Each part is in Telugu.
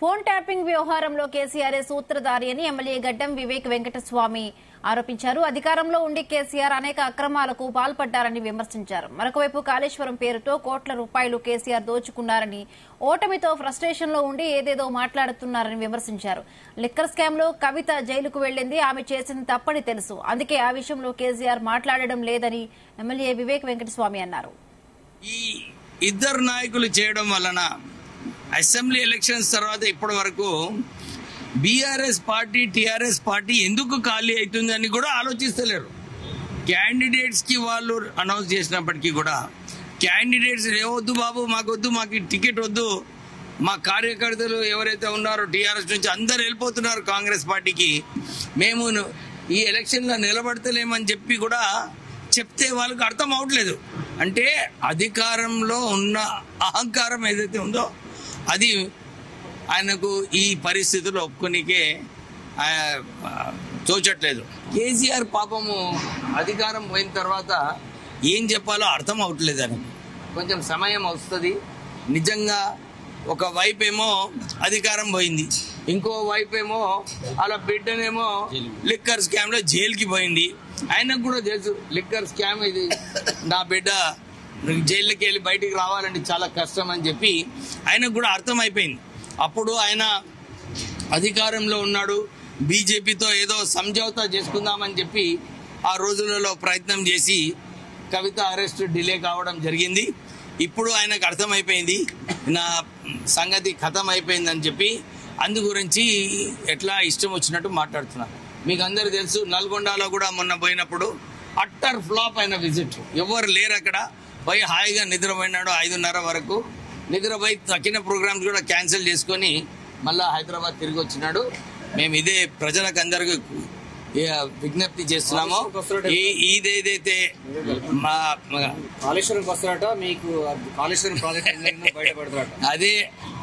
ఫోన్ ట్యాపింగ్ వ్యవహారంలో కేసీఆర్ సూత్రధారి అని ఎమ్మెల్యే గడ్డం వివేక్ వెంకటస్వామి ఆరోపించారు. అధికారంలో ఉండి కేసీఆర్ అనేక అక్రమాలకు పాల్పడ్డారని విమర్శించారు. మరొకవైపు కాళేశ్వరం పేరుతో కోట్ల రూపాయలు కేసీఆర్ దోచుకున్నారని, ఓటమితో ఫ్రస్ట్రేషన్ లో ఉండి ఏదేదో మాట్లాడుతున్నారని విమర్శించారు. లిక్కర్ స్కామ్ లో కవిత జైలుకు వెళ్లింది, ఆమె చేసింది తప్పని తెలుసు, అందుకే ఆ విషయంలో కేసీఆర్ మాట్లాడడం లేదని ఎమ్మెల్యే వివేక్ వెంకటస్వామి అన్నారు. ఈ ఇద్దరు నాయకులు చేయడం వలన అసెంబ్లీ ఎలక్షన్స్ తర్వాత ఇప్పటి వరకు బీఆర్ఎస్ పార్టీ టీఆర్ఎస్ పార్టీ ఎందుకు ఖాళీ అవుతుందని కూడా ఆలోచిస్తలేరు. క్యాండిడేట్స్ కి వాళ్ళు అనౌన్స్ చేసినప్పటికీ కూడా క్యాండిడేట్స్ ఏవద్దు బాబు, మాకొద్దు, మాకు టికెట్ వద్దు, మా కార్యకర్తలు ఎవరైతే ఉన్నారో టీఆర్ఎస్ నుంచి అందరు వెళ్ళిపోతున్నారు కాంగ్రెస్ పార్టీకి, మేము ఈ ఎలక్షన్లో నిలబడతలేమని చెప్పి కూడా చెప్తే వాళ్ళకి అర్థం అవట్లేదు. అంటే అధికారంలో ఉన్న అహంకారం ఏదైతే ఉందో అది ఆయనకు ఈ పరిస్థితుల్లో ఒప్పుకోనికే తోచట్లేదు. కేసీఆర్ పాపము అధికారం పోయిన తర్వాత ఏం చెప్పాలో అర్థం అవట్లేదు. అని కొంచెం సమయం వస్తుంది. నిజంగా ఒక వైపు ఏమో అధికారం పోయింది, ఇంకో వైపు ఏమో అలా బిడ్డనేమో లిక్కర్ స్కామ్ లో జైలుకి పోయింది. ఆయనకు కూడా తెలుసు లిక్కర్ స్కామ్ ఇది, నా బిడ్డ జైలుకి వెళ్ళి బయటికి రావాలంటే చాలా కష్టం అని చెప్పి ఆయనకు కూడా అర్థమైపోయింది. అప్పుడు ఆయన అధికారంలో ఉన్నాడు, బీజేపీతో ఏదో సంజావుతా చేసుకుందామని చెప్పి ఆ రోజులలో ప్రయత్నం చేసి కవిత అరెస్ట్ డిలే కావడం జరిగింది. ఇప్పుడు ఆయనకు అర్థమైపోయింది నా సంగతి ఖతం అయిపోయిందని చెప్పి అందు గురించి ఎట్లా ఇష్టం వచ్చినట్టు మాట్లాడుతున్నారు. మీకు అందరు తెలుసు నల్గొండలో కూడా మొన్న పోయినప్పుడు అట్టర్ ఫ్లాప్ అయిన విజిట్, ఎవరు లేరు అక్కడ, పోయి హాయిగా నిద్రపోయినాడు. 5:30 వరకు నిద్రపోయి తక్కిన ప్రోగ్రామ్స్ కూడా క్యాన్సిల్ చేసుకొని మళ్ళా హైదరాబాద్ తిరిగి వచ్చినాడు. మేము ఇదే ప్రజలకు అందరికీ విజ్ఞప్తి చేస్తున్నాము. ఇదేదైతే మా కాళేశ్వరం వస్తారట, మీకు కాళేశ్వరం ప్రాజెక్ట్ అదే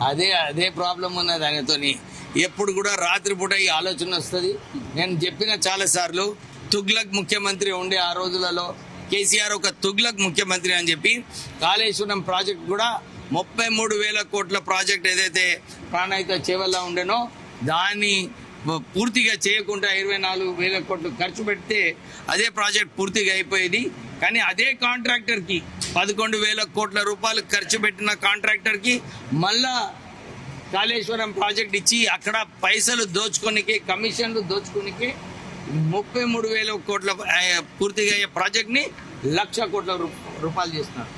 అదే అదే ప్రాబ్లం ఉన్నది ఆయనతోని. ఎప్పుడు కూడా రాత్రిపూట ఈ ఆలోచన వస్తుంది. నేను చెప్పిన చాలా సార్లు తుగ్లక్ ముఖ్యమంత్రి ఉండే ఆ రోజులలో కేసీఆర్ ఒక తుగ్లక్ ముఖ్యమంత్రి అని చెప్పి కాళేశ్వరం ప్రాజెక్ట్ కూడా 33,000 కోట్ల ప్రాజెక్ట్ ఏదైతే ప్రాణహిత చేవల్లా ఉండేనో దాన్ని పూర్తిగా చేయకుండా 24,000 కోట్లు ఖర్చు పెడితే అదే ప్రాజెక్ట్ పూర్తిగా అయిపోయేది. కానీ అదే కాంట్రాక్టర్ కి 11,000 కోట్ల రూపాయలు ఖర్చు పెట్టిన కాంట్రాక్టర్ కి మళ్ళా కాళేశ్వరం ప్రాజెక్ట్ ఇచ్చి అక్కడ పైసలు దోచుకోనికి, కమిషన్లు దోచుకోనికి 33,000 కోట్ల పూర్తిగా అయ్యే ప్రాజెక్ట్ ని 1,00,000 కోట్ల రూపాయలు చేస్తున్నారు.